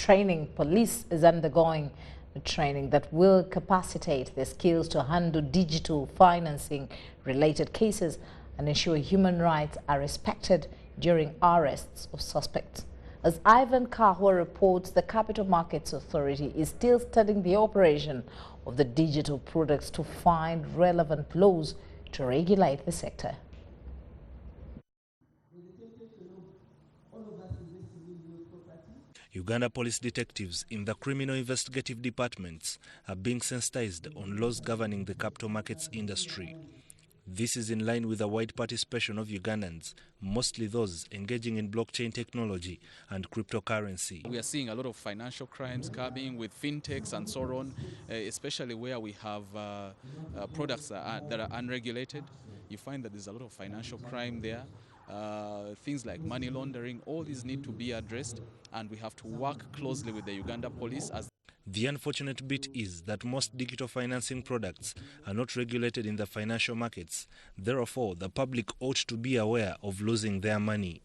training. Police is undergoing training that will capacitate their skills to handle digital financing related cases and ensure human rights are respected during arrests of suspects. As Ivan Kahwa reports, the Capital Markets Authority is still studying the operation of the digital products to find relevant laws to regulate the sector. Uganda police detectives in the criminal investigative departments are being sensitized on laws governing the capital markets industry. This is in line with the wide participation of Ugandans, mostly those engaging in blockchain technology and cryptocurrency. We are seeing a lot of financial crimes coming with fintechs and so on, especially where we have products that are unregulated. You find that there's a lot of financial crime there. Things like money laundering, all these need to be addressed, and we have to work closely with the Uganda police. The unfortunate bit is that most digital financing products are not regulated in the financial markets. Therefore, the public ought to be aware of losing their money.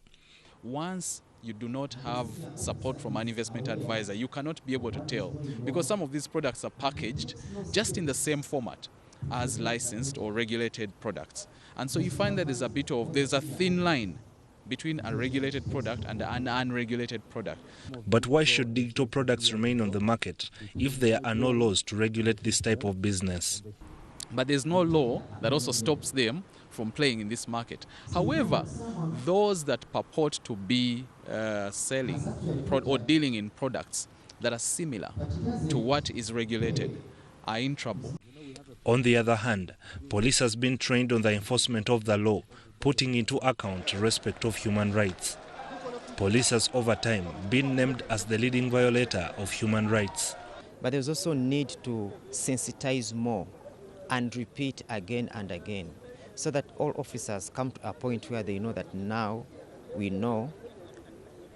Once you do not have support from an investment advisor, you cannot be able to tell, because some of these products are packaged just in the same format as licensed or regulated products. And so you find that there's a thin line between a regulated product and an unregulated product. But why should digital products remain on the market if there are no laws to regulate this type of business? But there's no law that also stops them from playing in this market. However, those that purport to be selling or dealing in products that are similar to what is regulated are in trouble. On the other hand, police has been trained on the enforcement of the law, putting into account respect of human rights. Police has over time been named as the leading violator of human rights. But there's also need to sensitize more and repeat again and again, so that all officers come to a point where they know that now we know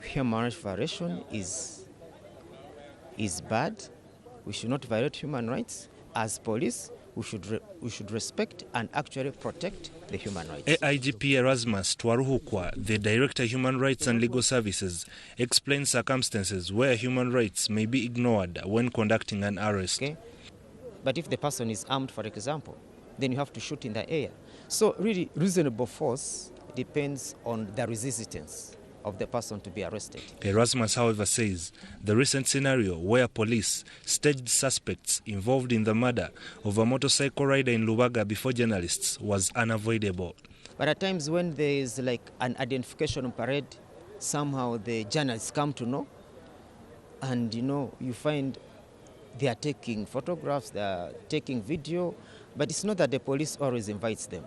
human rights violation is bad. We should not violate human rights. As police, we should respect and actually protect the human rights. AIGP Erasmus Twaruhukwa, the Director of Human Rights and Legal Services, explains circumstances where human rights may be ignored when conducting an arrest. Okay. But if the person is armed, for example, then you have to shoot in the air. So really, reasonable force depends on the resistance of the person to be arrested. Erasmus, however, says the recent scenario where police staged suspects involved in the murder of a motorcycle rider in Lubaga before journalists was unavoidable. But at times when there is like an identification parade, somehow the journalists come to know, and you find they are taking photographs, they are taking video, but it's not that the police always invites them.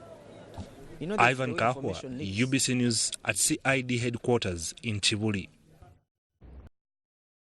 Ivan Kahwa, UBC News at CID headquarters in Chibuli.